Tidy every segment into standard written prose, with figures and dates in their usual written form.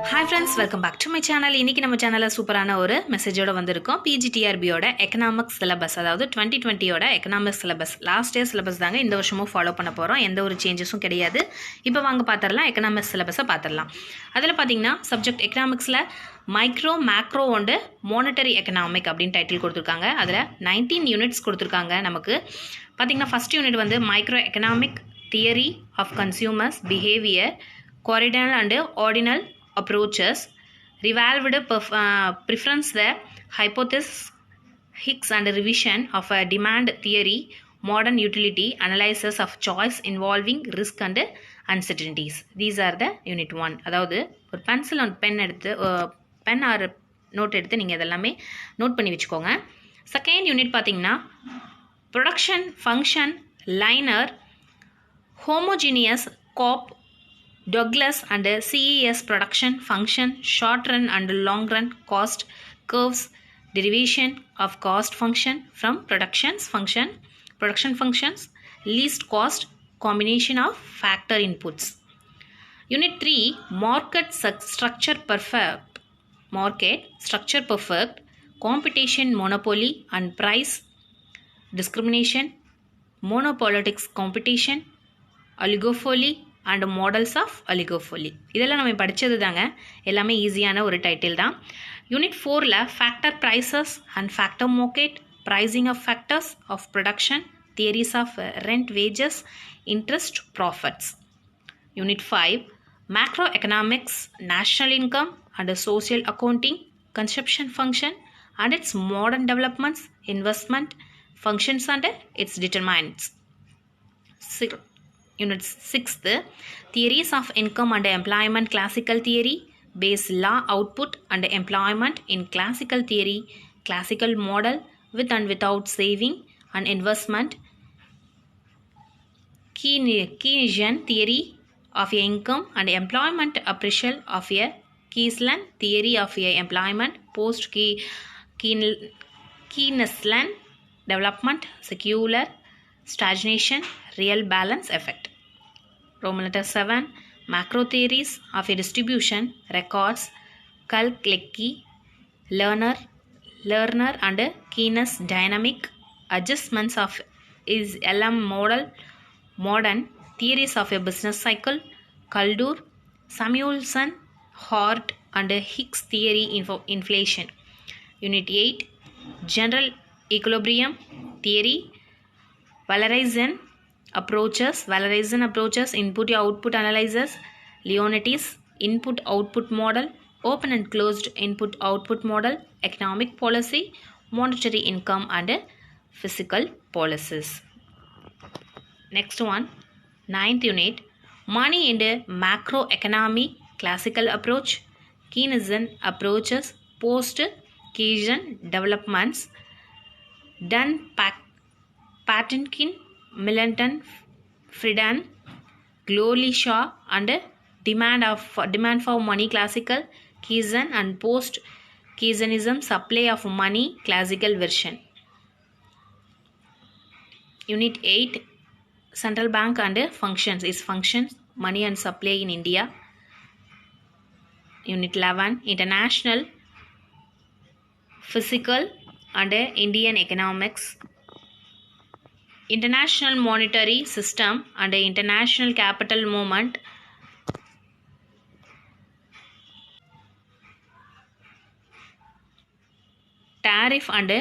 Hi friends, welcome back to my channel. இன்னைக்கு நம்ம சேனல்ல சூப்பரான ஒரு மெசேஜோட வந்திருக்கோம். PGTRBயோட எக்கனாமிக்ஸ் சிலபஸ், அதாவது 2020யோட economics syllabus, last year syllabus தாங்க இந்த வருஷமும் ஃபாலோ பண்ண போகிறோம். எந்த ஒரு சேஞ்சஸும் கிடையாது. இப்போ வாங்க பார்த்துடலாம், எக்கனாமிக்ஸ் சிலபஸை பார்த்துடலாம். அதில் பார்த்தீங்கன்னா சப்ஜெக்ட் எக்கனாமிக்ஸில் micro macro and monetary economic அப்படின்னு டைட்டில் கொடுத்துருக்காங்க. அதில் 19 யூனிட்ஸ் கொடுத்துருக்காங்க. நமக்கு பார்த்தீங்கன்னா ஃபஸ்ட் யூனிட் வந்து micro economic theory of consumers behaviour, corridal and ordinal approaches, revolved preference, the hypothesis, Hicks and revision of a demand theory, modern utility, analysis of choice involving risk and uncertainties. These are the unit 1. அதாவது ஒரு pencil and pen எடுத்து pen R note எடுத்து நீங்கள் இதெல்லாமே note பண்ணி வச்சுக்கோங்க. Second unit பார்த்தீங்கன்னா production function liner homogeneous COP, Douglas and CES production function, short run and long run cost curves, derivation of cost function from production functions, least cost, combination of factor inputs. Unit 3 market structure perfect, competition monopoly and price discrimination, monopolitics competition, oligopoly and models of oligopoly. இதெல்லாம் நம்ம படித்தது தாங்க, எல்லாமே ஈஸியான ஒரு title தான். Unit 4ல் factor prices and factor market, pricing of factors of production, theories of rent, wages, interest, profits. Unit 5 macro economics, national income and social accounting, consumption function and its modern developments, investment functions and its determinants. Unit 6th theories of income and employment, classical theory, base law, output and employment in classical theory, classical model with and without saving and investment, Keynesian theory of income and employment, appraisal of a Keynesian theory of a employment, post Keynesian development, secular stagnation, real balance effect. Roman letter 7 macro theories of a distribution, records, Kalecki, Lerner and Keynes dynamic adjustments of is LM model, modern theories of a business cycle, Kaldor, Samuelson, Hart and Hicks theory inflation. Unit 8 general equilibrium theory, Valorization approaches, input output analysis, Leonti's input output model, open and closed input output model, economic policy, monetary income and fiscal policies. Next one, 9th unit money and macro economy, classical approach, Keynesian approaches, post Keynesian developments, Patinkin, Milton Friedman, Glorley Shaw and demand for money, classical Keynesian and post Keynesianism, supply of money, classical version. Unit 8 central bank and functions is functions, money and supply in India. Unit 11 international physical and Indian economics, international monetary system and international capital movement, tariff and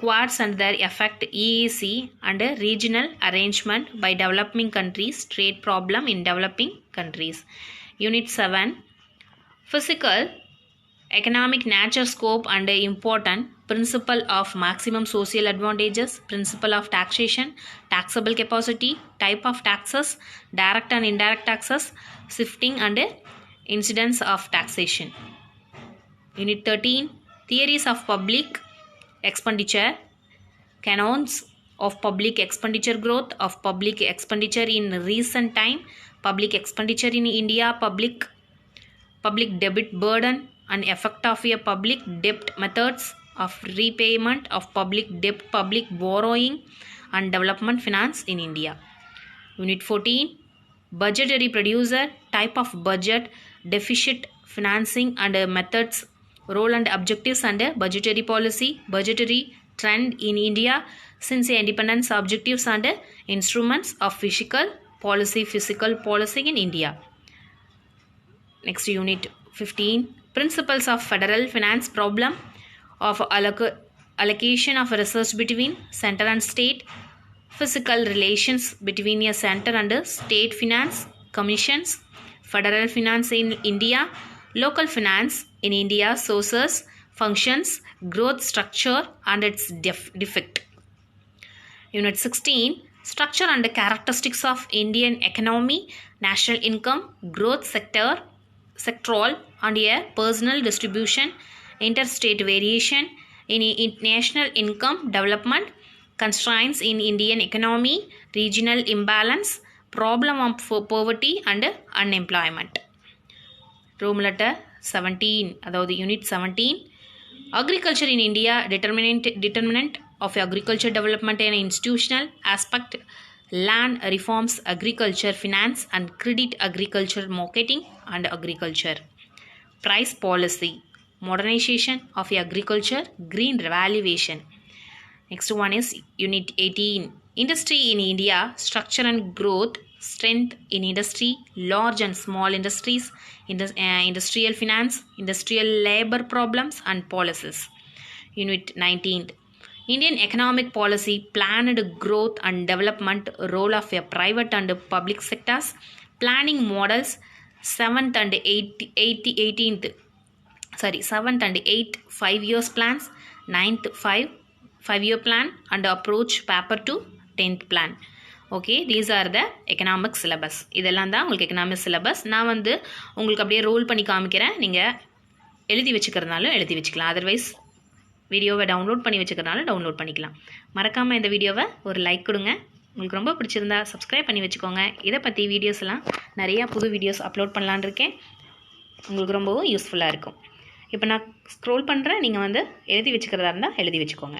quads and their effect, EEC and regional arrangement by developing countries, trade problem in developing countries. Unit 7 physical economic nature, scope and important, principle of maximum social advantages, principle of taxation, taxable capacity, type of taxes, direct and indirect taxes, shifting and incidence of taxation. Unit 13 theories of public expenditure, canons of public expenditure, growth of public expenditure in recent time, public expenditure in India, public debit burden and effect of a public debt, methods of repayment of public debt, public borrowing and development finance in India. Unit 14 budgetary producer, type of budget, deficit, financing and methods, role and objectives and budgetary policy, budgetary trend in India since the independence, objectives and instruments of fiscal policy in India. Next, unit 15, principles of federal finance, problem of allocation of research between center and state, physical relations between a center and state finance commissions, federal finance in India, local finance in India, sources, functions, growth structure and its defect. Unit 16, structure and characteristics of Indian economy, national income, growth sectoral and a personal distribution, interstate variation in national income development, constraints in Indian economy, regional imbalance, problem of poverty and unemployment. Room letter 17, அதாவது unit 17, agriculture in India, determinant of agriculture development and institutional aspect, land reforms, agriculture finance and credit, agriculture marketing and agriculture. Price policy, modernization of agriculture, green valuation. Next one is unit 18, industry in India, structure and growth, strength in industry, large and small industries, industrial finance, industrial labor problems and policies. Unit 19, Indian economic policy, planned growth and development, role of a private and public sectors, planning models, 7th and 8 5 years plans, 9th 5-year plan and approach paper to 10th plan. Okay, these are the economic syllabus. இதெல்லாம் தான் உங்களுக்கு economic syllabus. நான் வந்து உங்களுக்கு அப்படியே role பண்ணி காமிக்கிறேன். நீங்கள் எழுதி வச்சுக்கிறதுனாலும் எழுதி வச்சுக்கலாம், அதர்வைஸ் வீடியோவை டவுன்லோட் பண்ணி வச்சுக்கிறனாலும் டவுன்லோட் பண்ணிக்கலாம். மறக்காமல் இந்த வீடியோவை ஒரு லைக் கொடுங்க. உங்களுக்கு ரொம்ப பிடிச்சிருந்தா சப்ஸ்கிரைப் பண்ணி வச்சுக்கோங்க. இதை பற்றி வீடியோஸ்லாம் நிறையா புது வீடியோஸ் அப்லோட் பண்ணலான்னு இருக்கேன். உங்களுக்கு ரொம்பவும் யூஸ்ஃபுல்லாக இருக்கும். இப்போ நான் ஸ்க்ரோல் பண்ணுறேன், நீங்கள் வந்து எழுதி வச்சுக்கிறதா இருந்தால் எழுதி வச்சுக்கோங்க.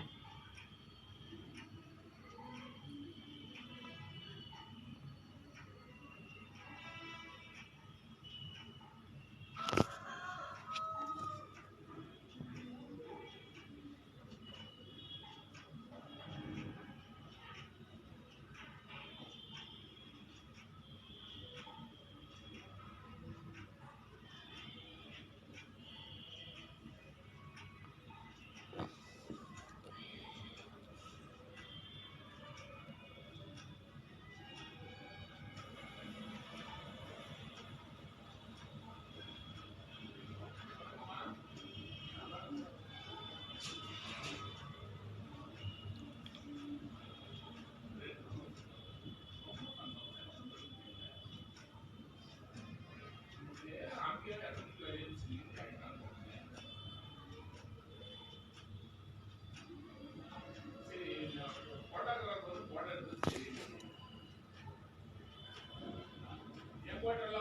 What